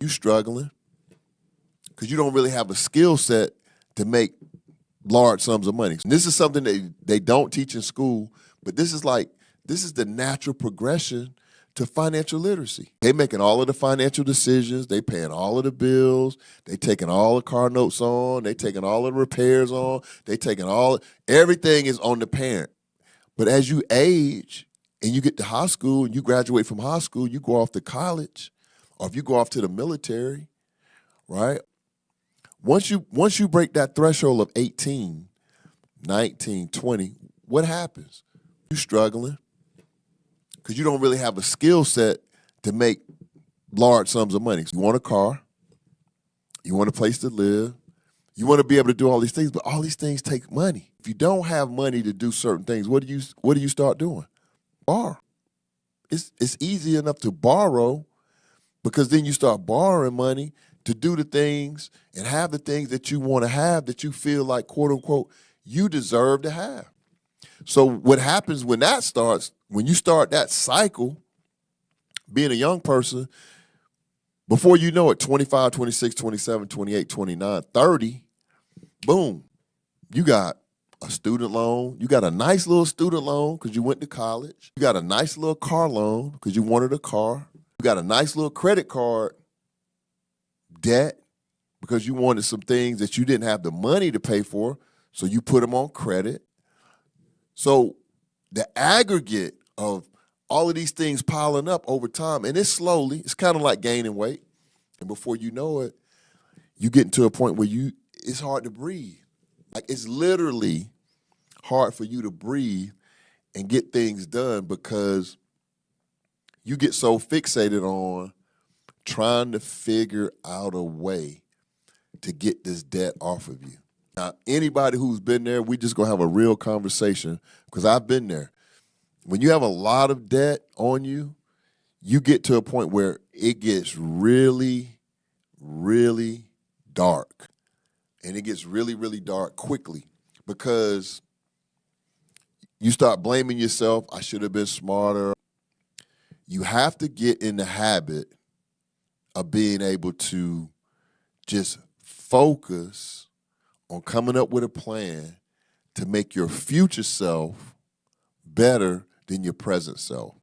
You struggling because you don't really have a skill set to make large sums of money. And this is something that they don't teach in school, but this is the natural progression to financial literacy. They making all of the financial decisions, they paying all of the bills, they taking all the car notes on, they taking all of the repairs on, they taking everything is on the parent. But as you age and you get to high school and you graduate from high school, you go off to college, or if you go off to the military, right? Once you break that threshold of 18, 19, 20, what happens? You struggling because you don't really have a skill set to make large sums of money. You want a car, you want a place to live, you want to be able to do all these things, but all these things take money. If you don't have money to do certain things, what do you start doing? Borrow. It's easy enough to borrow because then you start borrowing money to do the things and have the things that you want to have that you feel like, quote unquote, you deserve to have. So what happens when that starts, when you start that cycle, being a young person, before you know it, 25, 26, 27, 28, 29, 30, boom, you got a student loan. You got a nice little student loan because you went to college. You got a nice little car loan because you wanted a car. You got a nice little credit card debt because you wanted some things that you didn't have the money to pay for, so you put them on credit. So the aggregate of all of these things piling up over time, and it's kind of like gaining weight. And before you know it, you get to a point where it's hard to breathe. Like, it's literally hard for you to breathe and get things done because you get so fixated on trying to figure out a way to get this debt off of you. Now, anybody who's been there, we just gonna have a real conversation because I've been there. When you have a lot of debt on you, you get to a point where it gets really, really dark. And it gets really, really dark quickly because you start blaming yourself. I should have been smarter. You have to get in the habit of being able to just focus on coming up with a plan to make your future self better than your present self.